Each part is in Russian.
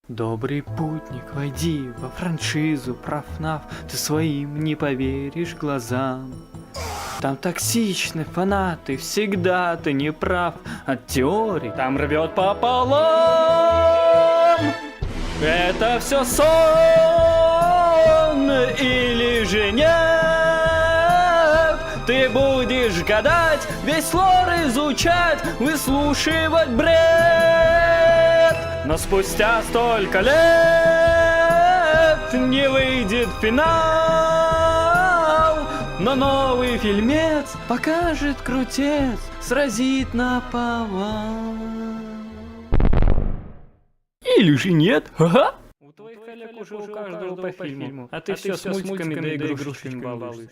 Добрый путник, войди во франшизу про ФНАФ, ты своим не поверишь глазам. Там токсичны фанаты, всегда ты не прав, от теорий там рвет пополам. Это все сон или же нет? Ты будешь гадать, весь лор изучать, выслушивать бред. Но спустя столько лет не выйдет финал, но новый фильмец покажет крутец, сразит наповал. Или же нет? Ага. У твоих коллег уже у каждого по фильму, а ты все с мультиками да игрушечками балуешься.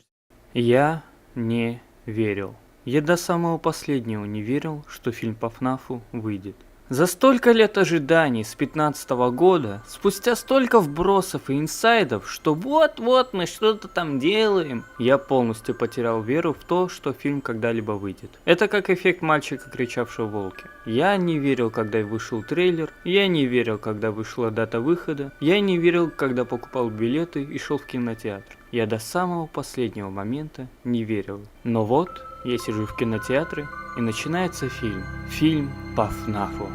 Я не верил. Я до самого последнего не верил, что фильм по ФНАФу выйдет. За столько лет ожиданий с 15-го года, спустя столько вбросов и инсайдов, что вот-вот мы что-то там делаем, я полностью потерял веру в то, что фильм когда-либо выйдет. Это как эффект мальчика, кричавшего волки. Я не верил, когда вышел трейлер, я не верил, когда вышла дата выхода, я не верил, когда покупал билеты и шел в кинотеатр. Я до самого последнего момента не верил. Но вот, я сижу в кинотеатре, и начинается фильм. Фильм по ФНАФу.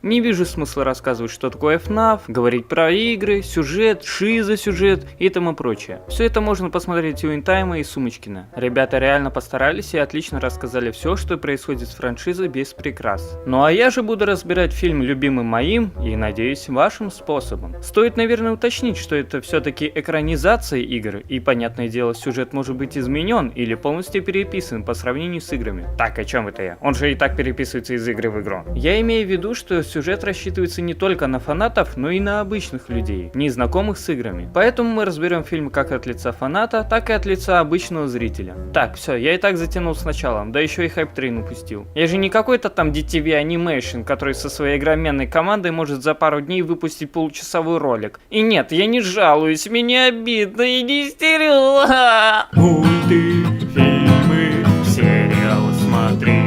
Не вижу смысла рассказывать, что такое FNAF, говорить про игры, сюжет, шиза-сюжет и тому прочее. Все это можно посмотреть у Интайма и Сумочкина. Ребята реально постарались и отлично рассказали все, что происходит с франшизой без прикрас. Ну а я же буду разбирать фильм любимым моим и, надеюсь, вашим способом. Стоит, наверное, уточнить, что это все-таки экранизация игр, и, понятное дело, сюжет может быть изменен или полностью переписан по сравнению с играми. Так, о чем это я? Он же и так переписывается из игры в игру. Я имею в виду, что сюжет рассчитывается не только на фанатов, но и на обычных людей, не знакомых с играми. Поэтому мы разберем фильм как от лица фаната, так и от лица обычного зрителя. Так, все, я и так затянул с началом, да еще и хайп-трейн упустил. Я же не какой-то там DTV Animation, который со своей огроменной командой может за пару дней выпустить получасовой ролик. И нет, я не жалуюсь, мне обидно и не истерил. Мульты, фильмы, сериалы смотри.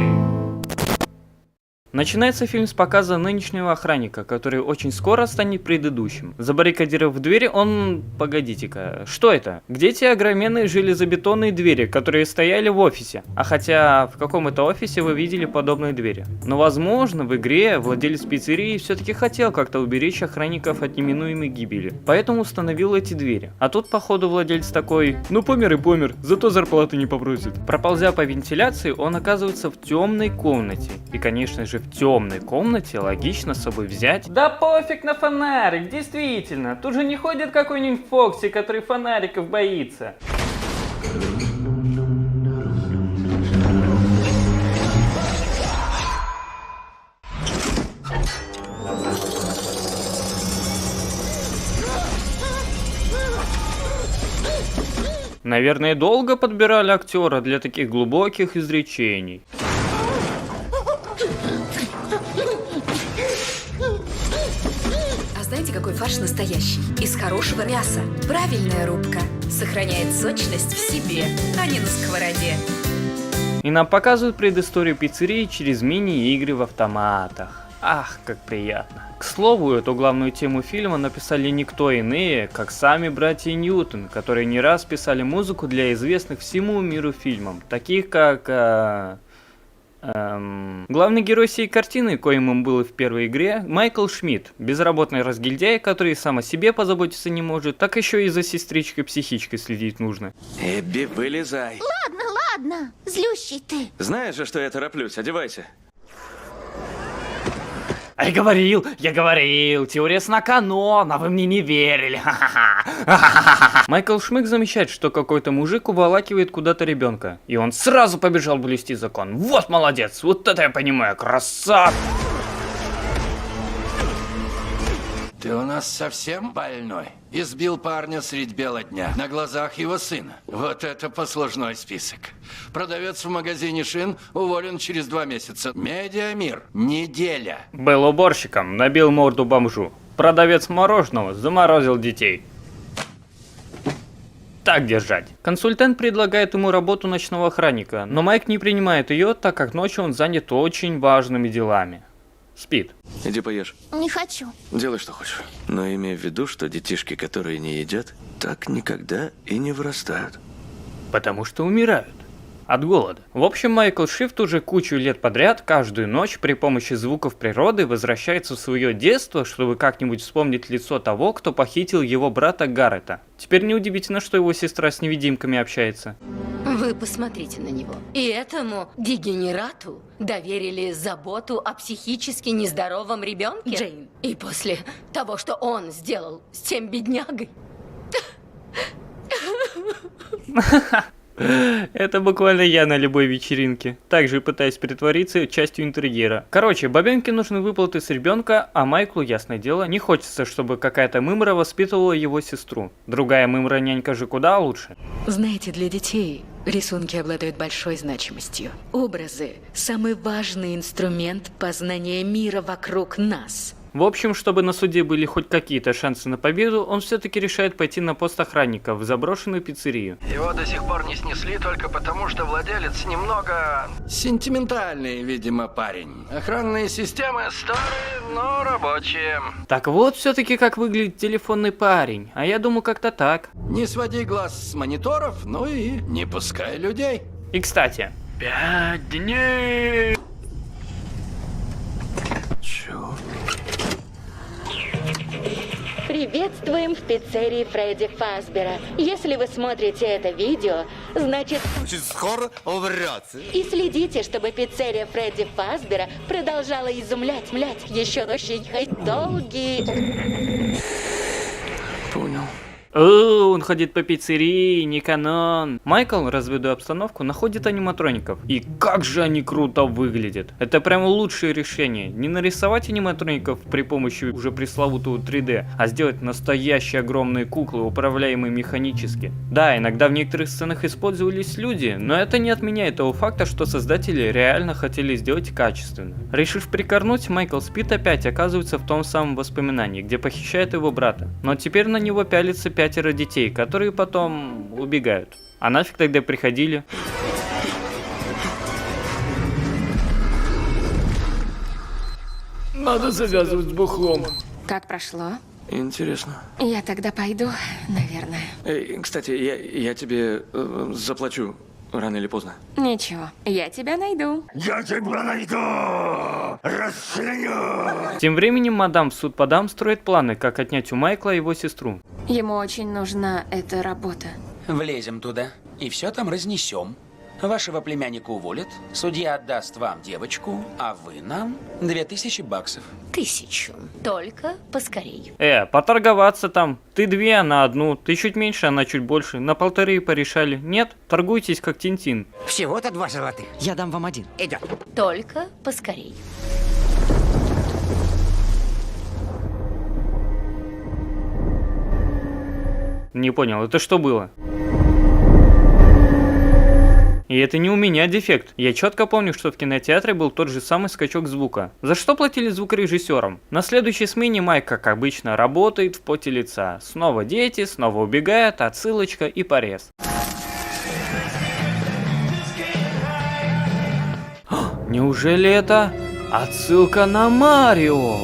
Начинается фильм с показа нынешнего охранника, который очень скоро станет предыдущим. Забаррикадировав двери, он... Погодите-ка, что это? Где те огроменные железобетонные двери, которые стояли в офисе? А хотя, в каком это офисе вы видели подобные двери? Но возможно, в игре владелец пиццерии все-таки хотел как-то уберечь охранников от неминуемой гибели, поэтому установил эти двери. А тут, походу, владелец такой: ну помер и помер, зато зарплаты не попросит. Проползя по вентиляции, он оказывается в темной комнате. И, конечно же, в темной комнате логично с собой взять... Да пофиг на фонарик, действительно. Тут же не ходит какой-нибудь Фокси, который фонариков боится. Наверное, долго подбирали актера для таких глубоких изречений. Знаете, какой фарш настоящий? Из хорошего мяса. Правильная рубка. Сохраняет сочность в себе, а не на сковороде. И нам показывают предысторию пиццерии через мини-игры в автоматах. Ах, как приятно. К слову, эту главную тему фильма написали никто иные, как сами братья Ньютон, которые не раз писали музыку для известных всему миру фильмов, таких как... Главный герой сей картины, коим им был в первой игре, Майкл Шмидт, безработный разгильдяй, который сам о себе позаботиться не может, так еще и за сестричкой-психичкой следить нужно. Эбби, вылезай. Ладно, злющий ты. Знаешь же, что я тороплюсь, одевайся. Я говорил, теория сна канон, а вы мне не верили. Майкл Шмидт замечает, что какой-то мужик уволакивает куда-то ребенка, и он сразу побежал блюсти закон. Вот молодец, вот это я понимаю, красавчик. Ты у нас совсем больной? Избил парня средь бела дня на глазах его сына. Вот это послужной список. Продавец в магазине шин уволен через 2 месяца. Медиамир. Неделя. Был уборщиком, набил морду бомжу. Продавец мороженого заморозил детей. Так держать. Консультант предлагает ему работу ночного охранника, но Майк не принимает ее, так как ночью он занят очень важными делами. Спит. Иди поешь. Не хочу. Делай, что хочешь. Но имей в виду, что детишки, которые не едят, так никогда и не вырастают. Потому что умирают. От голода. В общем, Майкл Шифт уже кучу лет подряд, каждую ночь при помощи звуков природы возвращается в свое детство, чтобы как-нибудь вспомнить лицо того, кто похитил его брата Гаррета. Теперь неудивительно, что его сестра с невидимками общается. Вы посмотрите на него. И этому дегенерату доверили заботу о психически нездоровом ребенке? Джейн. И после того, что он сделал с тем беднягой. Это буквально я на любой вечеринке. Также пытаюсь притвориться частью интерьера. Короче, бабенке нужны выплаты с ребенка, а Майклу, ясное дело, не хочется, чтобы какая-то мымра воспитывала его сестру. Другая мымра-нянька же куда лучше. Знаете, для детей рисунки обладают большой значимостью. Образы – самый важный инструмент познания мира вокруг нас. В общем, чтобы на суде были хоть какие-то шансы на победу, он все-таки решает пойти на пост охранника в заброшенную пиццерию. Его до сих пор не снесли только потому, что владелец немного... Сентиментальный, видимо, парень. Охранные системы Старые, но рабочие. Так вот все-таки как выглядит телефонный парень, а я думаю как-то так. не своди глаз с мониторов, ну и не пускай людей. И кстати, 5 дней. Чё? Приветствуем в пиццерии Фредди Фазбера. Если вы смотрите это видео, значит... скоро умрёт. И следите, чтобы пиццерия Фредди Фазбера продолжала изумлять, еще очень долгий... Понял. он ходит по пиццерии, не канон. Майкл, разведуя обстановку, находит аниматроников. И как же они круто выглядят. Это прям лучшее решение. Не нарисовать аниматроников при помощи уже пресловутого 3D, а сделать настоящие огромные куклы, управляемые механически. Да, иногда в некоторых сценах использовались люди, но это не отменяет того факта, что создатели реально хотели сделать качественно. Решив прикорнуть, Майкл спит опять, оказывается в том самом воспоминании, где похищает его брата. Но теперь на него пялится 5 детей, которые потом убегают. А нафиг тогда приходили? Надо завязывать с бухлом. Как прошло? Интересно. Я тогда пойду, наверное. Кстати, я тебе заплачу рано или поздно. Ничего, я тебя найду. Я тебя найду! Расчленю! Тем временем мадам в суд подам строит планы, как отнять у Майкла его сестру. Ему очень нужна эта работа. Влезем туда и все там разнесем. Вашего племянника уволят, судья отдаст вам девочку, а вы нам 2000 баксов. 1000. Только поскорей. Поторговаться там. Ты 2, она 1. Ты чуть меньше, она чуть больше. На 1,5 порешали. Нет? Торгуйтесь как Тинтин. Всего-то 2 золотых. Я дам вам 1. Идет. Только поскорей. Не понял, это что было? И это не у меня дефект. Я четко помню, что в кинотеатре был тот же самый скачок звука. За что платили звукорежиссерам? На следующей смене Майк, как обычно, работает в поте лица. Снова дети, снова убегают, отсылочка и порез. Неужели это отсылка на Марио?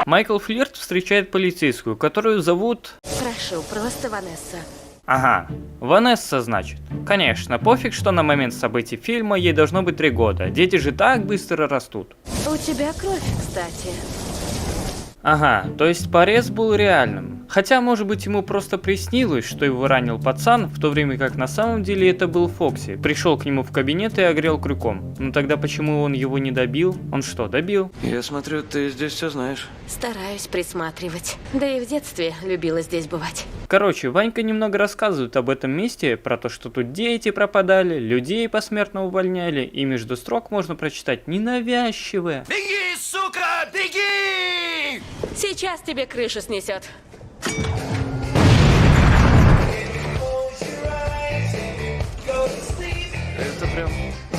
Майкл Флирт встречает полицейскую, которую зовут... Прошу, просто Ванесса. Ага, Ванесса, значит. Конечно, пофиг, что на момент событий фильма ей должно быть 3 года. Дети же так быстро растут. У тебя кровь, кстати. Ага, то есть порез был реальным. Хотя, может быть, ему просто приснилось, что его ранил пацан, в то время как на самом деле это был Фокси. Пришел к нему в кабинет и огрел крюком. Ну тогда почему он его не добил? Он что, добил? Я смотрю, ты здесь все знаешь. Стараюсь присматривать. Да и в детстве любила здесь бывать. Короче, Ванька немного рассказывает об этом месте, про то, что тут дети пропадали, людей посмертно увольняли, и между строк можно прочитать ненавязчивое. Беги, сука, беги! Сейчас тебе крышу снесет. Это прям...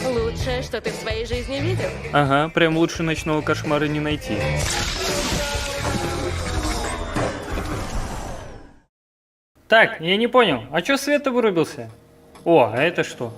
Лучшее, что ты в своей жизни видел. Ага, прям лучше ночного кошмара не найти. Так, я не понял, а чё свет вырубился? О, а это что?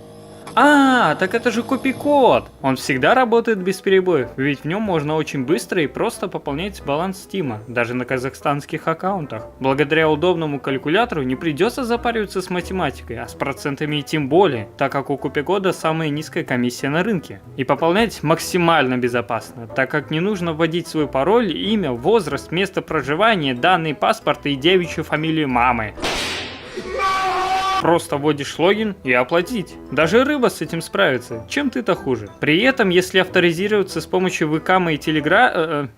А, так это же копи-код. Он всегда работает без перебоев, ведь в нем можно очень быстро и просто пополнять баланс Стима, даже на казахстанских аккаунтах. Благодаря удобному калькулятору не придется запариваться с математикой, а с процентами и тем более, так как у копи-кода самая низкая комиссия на рынке. И пополнять максимально безопасно, так как не нужно вводить свой пароль, имя, возраст, место проживания, данные паспорта и девичью фамилию мамы. Просто вводишь логин и оплатить. Даже рыба с этим справится. Чем ты-то хуже? При этом, если авторизироваться с помощью ВК и Телеграма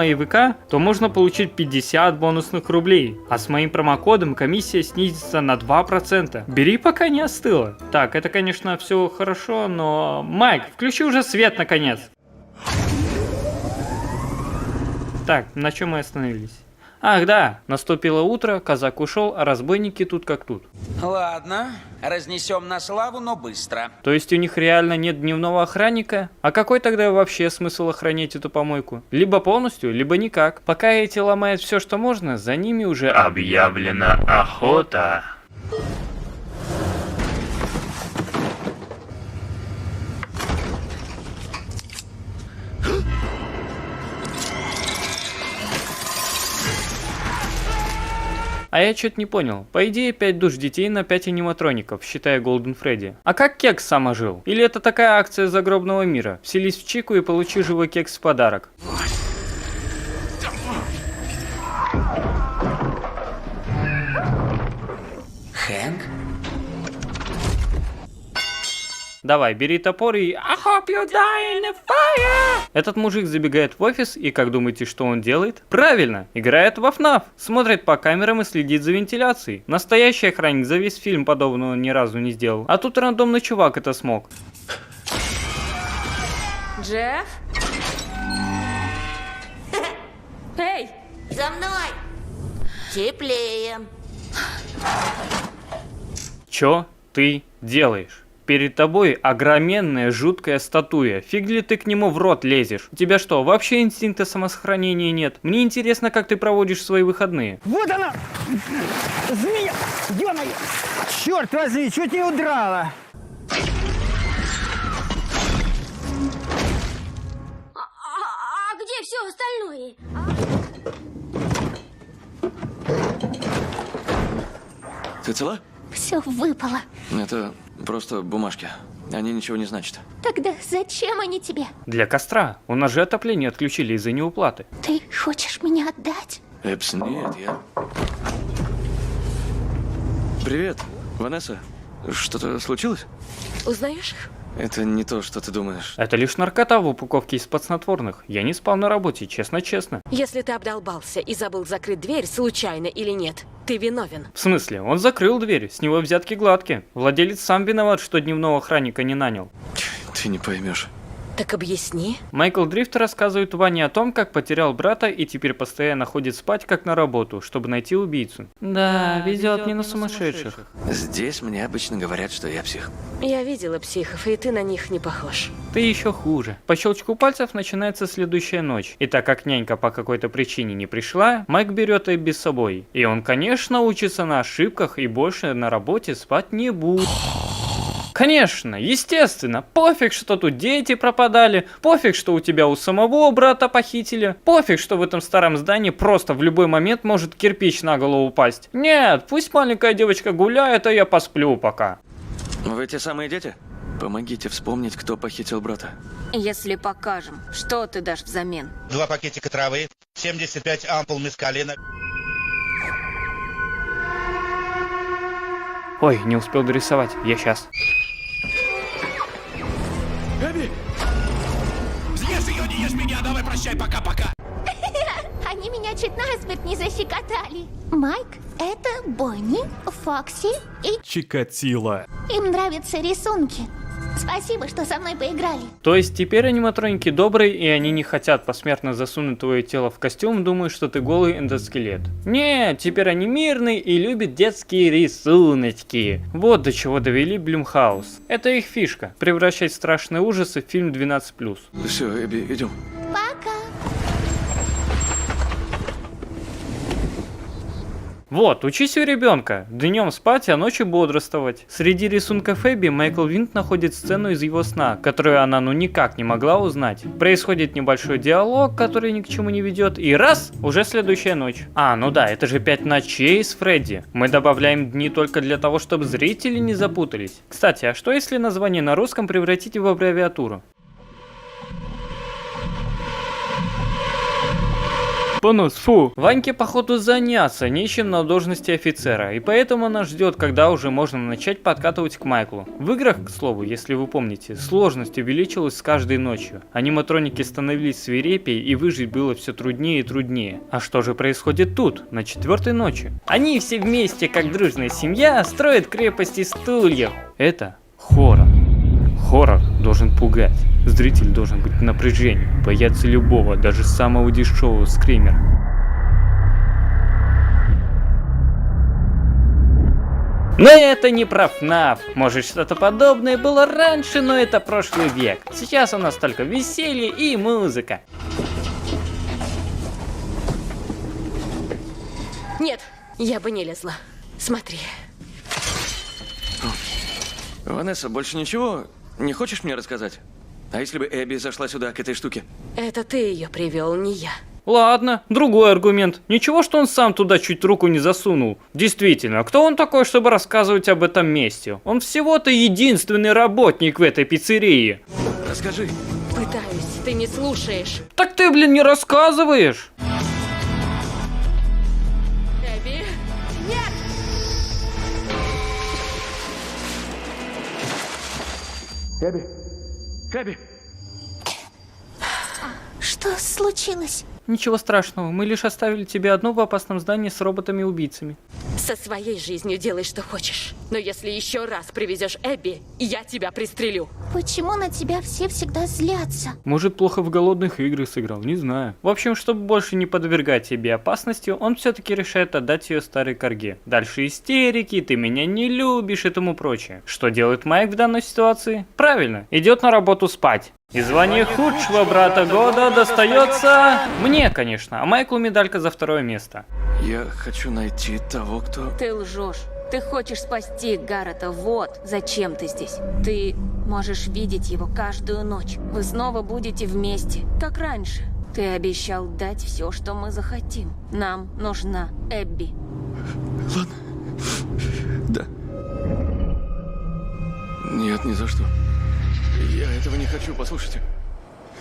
и ВК, то можно получить 50 бонусных рублей. А с моим промокодом комиссия снизится на 2%. Бери, пока не остыло. Так, это, конечно, все хорошо, но... Майк, включи уже свет, наконец. Так, на чем мы остановились? Ах да, наступило утро, казак ушел, а разбойники тут как тут. Ладно, разнесем на славу, но быстро. То есть у них реально нет дневного охранника? А какой тогда вообще смысл охранять эту помойку? Либо полностью, либо никак. Пока эти ломают все, что можно, за ними уже объявлена охота. А я что-то не понял. По идее, 5 душ детей на 5 аниматроников, считая Голден Фредди. А как кекс сам ожил? Или это такая акция загробного мира? Вселись в Чику и получи живой кекс в подарок. Хэнк? Давай, бери топор и... I hope you die in the fire! Этот мужик забегает в офис, и как думаете, что он делает? Правильно, играет во FNAF. Смотрит по камерам и следит за вентиляцией. Настоящий охранник за весь фильм подобного ни разу не сделал. А тут рандомный чувак это смог. Джефф? Эй! За мной! Теплее. Чё ты делаешь? Перед тобой огроменная жуткая статуя. Фиг ли ты к нему в рот лезешь? У тебя что, вообще инстинкта самосохранения нет? Мне интересно, как ты проводишь свои выходные. Вот она! Змея! Ё-моё! Черт возьми, чуть не удрала! А где все остальное? Ты цела? Все выпало. Это просто бумажки. Они ничего не значат. Тогда зачем они тебе? Для костра. У нас же отопление отключили из-за неуплаты. Ты хочешь меня отдать? Эпс, нет, я... Привет, Ванесса. Что-то случилось? Узнаешь их? Это не то, что ты думаешь. Это лишь наркота в упаковке из-под снотворных. Я не спал на работе, честно-честно. Если ты обдолбался и забыл закрыть дверь, случайно или нет, ты виновен. В смысле? Он закрыл дверь, с него взятки гладкие. Владелец сам виноват, что дневного охранника не нанял. Ты не поймешь. Так объясни. Майкл Дрифт рассказывает Ване о том, как потерял брата и теперь постоянно ходит спать как на работу, чтобы найти убийцу. Да, везет не на сумасшедших. Здесь мне обычно говорят, что я псих. Я видела психов, и ты на них не похож. Ты еще хуже. По щелчку пальцев начинается следующая ночь. И так как нянька по какой-то причине не пришла, Майк берет Эбби с собой. И он, конечно, учится на ошибках и больше на работе спать не будет. Конечно, естественно, пофиг, что тут дети пропадали, пофиг, что у тебя у самого брата похитили, пофиг, что в этом старом здании просто в любой момент может кирпич на голову упасть. Нет, пусть маленькая девочка гуляет, а я посплю пока. Вы те самые дети? Помогите вспомнить, кто похитил брата. Если покажем, что ты дашь взамен? 2 пакетика травы, 75 ампул мескалина. Ой, не успел дорисовать, я сейчас. Эбби! Съешь ее, не ешь меня, давай прощай, пока-пока! Они меня чуть насмерть не защекотали. Майк, это Бонни, Фокси и... Чикатило. Им нравятся рисунки. Спасибо, что со мной поиграли. То есть теперь аниматроники добрые, и они не хотят посмертно засунуть твое тело в костюм, думая, что ты голый эндоскелет. Нет, теперь они мирные и любят детские рисуночки. Вот до чего довели Блюмхаус. Это их фишка, превращать страшные ужасы в фильм 12+. Все, Эбби, идем. Пока. Вот, учись у ребенка. Днем спать, а ночью бодрствовать. Среди рисунков Эбби Майкл Винт находит сцену из его сна, которую она никак не могла узнать. Происходит небольшой диалог, который ни к чему не ведет, и раз, уже следующая ночь. А, ну да, это же 5 ночей с Фредди. Мы добавляем дни только для того, чтобы зрители не запутались. Кстати, а что если название на русском превратить в аббревиатуру? Понос, фу. Ваньке походу заняться нечем на должности офицера, и поэтому она ждет, когда уже можно начать подкатывать к Майклу. В играх, к слову, если вы помните, сложность увеличилась с каждой ночью. Аниматроники становились свирепее, и выжить было все труднее и труднее. А что же происходит тут, на 4-й ночи? Они все вместе, как дружная семья, строят крепости стульев. Это хоррор. Хоррор должен пугать. Зритель должен быть в напряжении, бояться любого, даже самого дешевого скримера. Но это не про ФНАФ. Может, что-то подобное было раньше, но это прошлый век. Сейчас у нас только веселье и музыка. Нет, я бы не лезла. Смотри. Ванесса, больше ничего не хочешь мне рассказать? А если бы Эбби зашла сюда, к этой штуке? Это ты ее привел, не я. Ладно, другой аргумент. Ничего, что он сам туда чуть руку не засунул. Действительно, кто он такой, чтобы рассказывать об этом месте? Он всего-то единственный работник в этой пиццерии. Расскажи. Пытаюсь, ты не слушаешь. Так ты, блин, не рассказываешь. Эбби? Нет! Эбби? Эбби? Что случилось? Ничего страшного, мы лишь оставили тебя одну в опасном здании с роботами-убийцами. Со своей жизнью делай, что хочешь. Но если еще раз привезешь Эбби, я тебя пристрелю. Почему на тебя все всегда злятся? Может, плохо в голодных игры сыграл, не знаю. В общем, чтобы больше не подвергать себе опасности, он все-таки решает отдать ее старой корге. Дальше истерики, ты меня не любишь и тому прочее. Что делает Майк в данной ситуации? Правильно, идет на работу спать. И звание худшего брата года достается мне, конечно, а Майклу медалька за 2-е место. Я хочу найти того, кто... Ты лжешь. Ты хочешь спасти Гаррета, вот зачем ты здесь. Ты можешь видеть его каждую ночь. Вы снова будете вместе, как раньше. Ты обещал дать все, что мы захотим. Нам нужна Эбби. Ладно. Да. Нет, ни за что. Я этого не хочу, послушайте.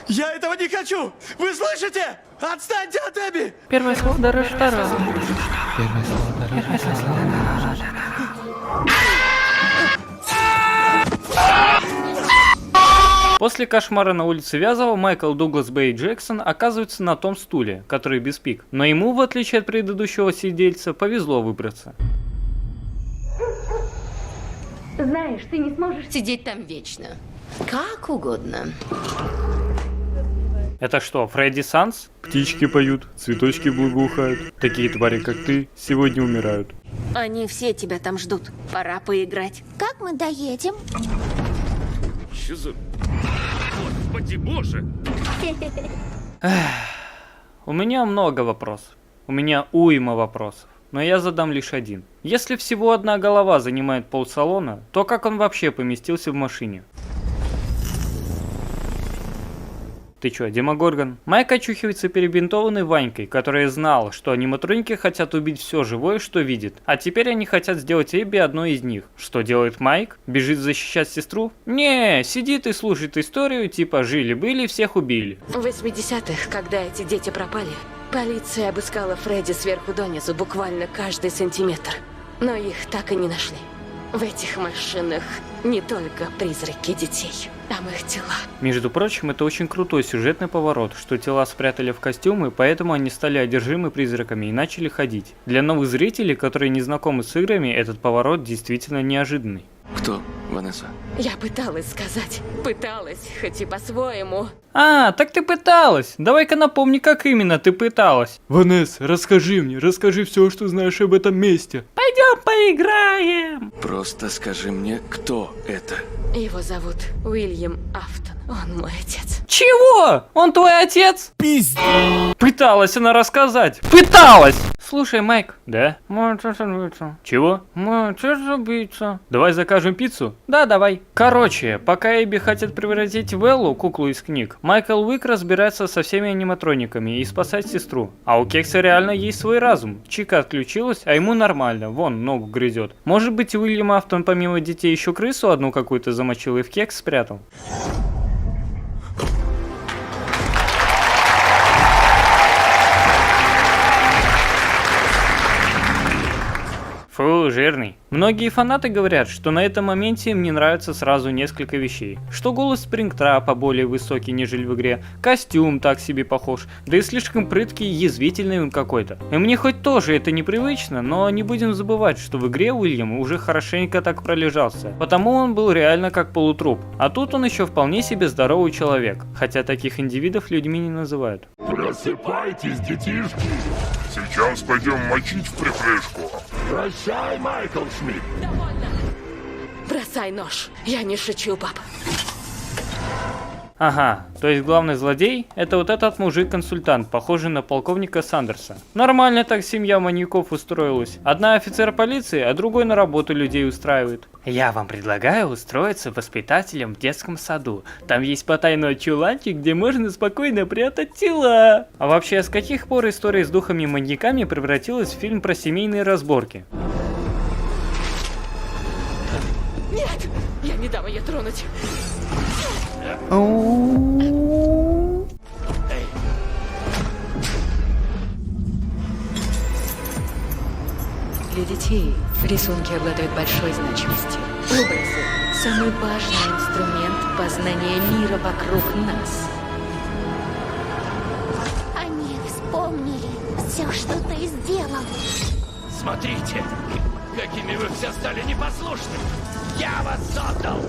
Я этого не хочу! Вы слышите? Отстаньте от Эбби! Первое слово дороже второго. Первое слово дороже второго. После кошмара на улице Вязова Майкл Дуглас Бэй Джексон оказывается на том стуле, который без пик. Но ему, в отличие от предыдущего сидельца, повезло выбраться. Знаешь, ты не сможешь сидеть там вечно. Как угодно. Это что, Фредди Санс? Птички поют, цветочки благоухают. Такие твари, как ты, сегодня умирают. Они все тебя там ждут. Пора поиграть. Как мы доедем? Что за... Господи боже! У меня много вопросов. У меня уйма вопросов. Но я задам лишь один. Если всего одна голова занимает полсалона, то как он вообще поместился в машине? Ты чё, Демогоргон? Майк очухивается перебинтованной Ванькой, которая знала, что аниматроники хотят убить все живое, что видит. А теперь они хотят сделать Эбби одной из них. Что делает Майк? Бежит защищать сестру? Не, сидит и слушает историю, типа жили-были, всех убили. В 80-х, когда эти дети пропали, полиция обыскала Фредди сверху донизу, буквально каждый сантиметр. Но их так и не нашли. В этих машинах не только призраки детей, там их тела. Между прочим, это очень крутой сюжетный поворот, что тела спрятали в костюмы, поэтому они стали одержимы призраками и начали ходить. Для новых зрителей, которые не знакомы с играми, этот поворот действительно неожиданный. Кто, Ванесса? Я пыталась сказать. Пыталась, хоть и по-своему. А, так ты пыталась. Давай-ка напомни, как именно ты пыталась. Ванесса, расскажи все, что знаешь об этом месте. Пойдем поиграем. Просто скажи мне, кто это? Его зовут Уильям Афтон. Он мой отец. Чего? Он твой отец? Пиздец. Пыталась она рассказать. Пыталась! Слушай, Майк. Да? Мой отец убийца. Чего? Мой отец убийца. Давай закажем пиццу? Да, давай. Короче, пока Эбби хотят превратить в Эллу, куклу из книг, Майкл Уик разбирается со всеми аниматрониками и спасает сестру. А у Кекса реально есть свой разум. Чика отключилась, а ему нормально. Вон, ногу грызет. Может быть, Уильям Афтон помимо детей еще крысу одну какую-то замочил и в Кекс спрятал? Фу, жирный. Многие фанаты говорят, что на этом моменте им не нравится сразу несколько вещей. Что голос Спрингтрапа более высокий, нежели в игре, костюм так себе похож, да и слишком прыткий и язвительный он какой-то. И мне хоть тоже это непривычно, но не будем забывать, что в игре Уильям уже хорошенько так пролежался, потому он был реально как полутруп. А тут он еще вполне себе здоровый человек, хотя таких индивидов людьми не называют. Просыпайтесь, детишки. Сейчас пойдем мочить в припрыжку. Прощай, Майкл Шмидт. Бросай нож. Я не шучу, папа. Ага, то есть главный злодей — это вот этот мужик-консультант, похожий на полковника Сандерса. Нормально так семья маньяков устроилась. Одна офицер полиции, а другой на работу людей устраивает. Я вам предлагаю устроиться воспитателем в детском саду. Там есть потайной чуланчик, где можно спокойно прятать тела. А вообще, с каких пор история с духами-маньяками превратилась в фильм про семейные разборки? Нет! Я не дам ее тронуть. Для детей рисунки обладают большой значимостью. Образы – самый важный инструмент познания мира вокруг нас. Они вспомнили все, что ты сделал. Смотрите, какими вы все стали непослушными. Я вас создал.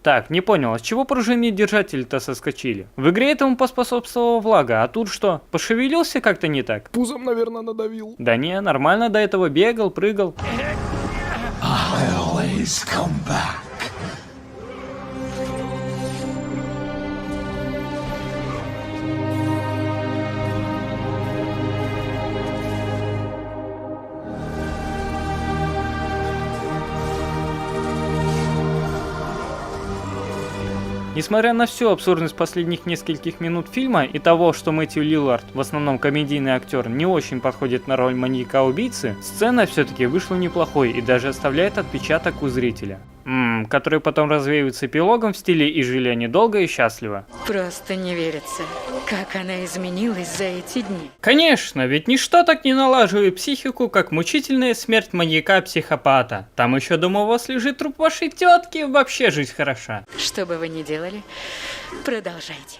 Так, не понял, а с чего пружинные держатели-то соскочили? В игре этому поспособствовала влага, а тут что, пошевелился как-то не так? Пузом, наверное, надавил. Да не, нормально до этого бегал, прыгал. Несмотря на всю абсурдность последних нескольких минут фильма и того, что Мэтью Лиллард, в основном комедийный актер, не очень подходит на роль маньяка-убийцы, сцена все-таки вышла неплохой и даже оставляет отпечаток у зрителя. Который потом развеивается эпилогом в стиле «И жили они долго и счастливо». Просто не верится, как она изменилась за эти дни. Конечно, ведь ничто так не налаживает психику, как мучительная смерть маньяка-психопата. Там еще дома у вас лежит труп вашей тетки, вообще жизнь хороша. Что бы вы ни делали, продолжайте.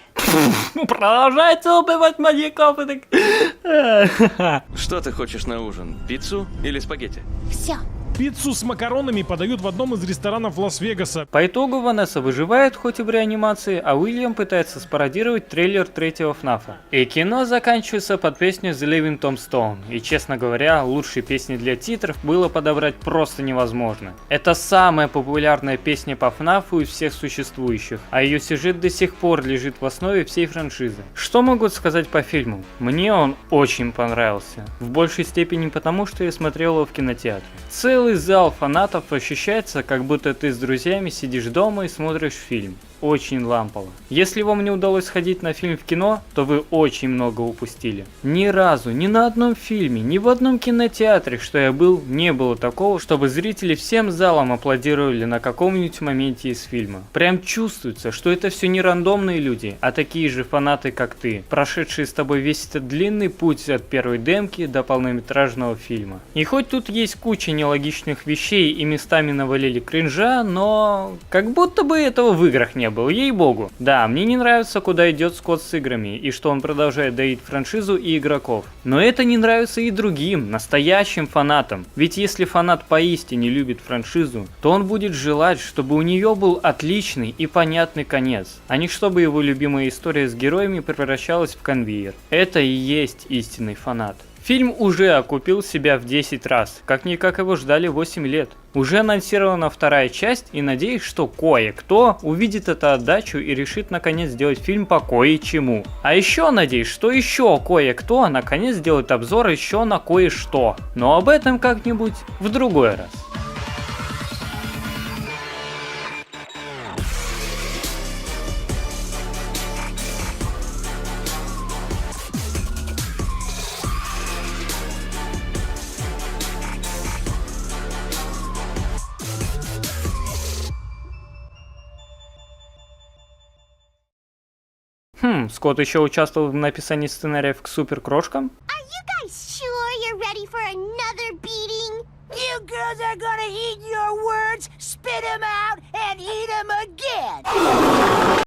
Продолжайте убивать маньяков и так... Что ты хочешь на ужин? Пиццу или спагетти? Все. Пиццу с макаронами подают в одном из ресторанов Лас-Вегаса. По итогу Ванесса выживает, хоть и в реанимации, а Уильям пытается спародировать трейлер третьего ФНАФа. И кино заканчивается под песню The Living Tombstone. И честно говоря, лучшей песни для титров было подобрать просто невозможно. Это самая популярная песня по ФНАФу из всех существующих, а ее сюжет до сих пор лежит в основе всей франшизы. Что могу сказать по фильму? Мне он очень понравился. В большей степени потому, что я смотрел его в кинотеатре. Целый зал фанатов ощущается, как будто ты с друзьями сидишь дома и смотришь фильм. Очень лампово. Если вам не удалось сходить на фильм в кино, то вы очень много упустили. Ни разу, ни на одном фильме, ни в одном кинотеатре, что я был, не было такого, чтобы зрители всем залом аплодировали на каком-нибудь моменте из фильма. Прям чувствуется, что это все не рандомные люди, а такие же фанаты, как ты, прошедшие с тобой весь этот длинный путь от первой демки до полнометражного фильма. И хоть тут есть куча нелогичных вещей и местами навалили кринжа, но как будто бы этого в играх не не был, ей-богу. Да, мне не нравится, куда идет Скотт с играми, и что он продолжает доить франшизу и игроков. Но это не нравится и другим, настоящим фанатам. Ведь если фанат поистине любит франшизу, то он будет желать, чтобы у нее был отличный и понятный конец, а не чтобы его любимая история с героями превращалась в конвейер. Это и есть истинный фанат. Фильм уже окупил себя в 10 раз, как-никак его ждали 8 лет. Уже анонсирована вторая часть, и надеюсь, что кое-кто увидит эту отдачу и решит наконец сделать фильм по кое-чему. А еще надеюсь, что еще кое-кто наконец сделает обзор еще на кое-что. Но об этом как-нибудь в другой раз. Скотт еще участвовал в написании сценариев к Суперкрошкам? Are you guys sure you're ready for another beating? You girls are gonna eat your words, spit them out, and eat them again!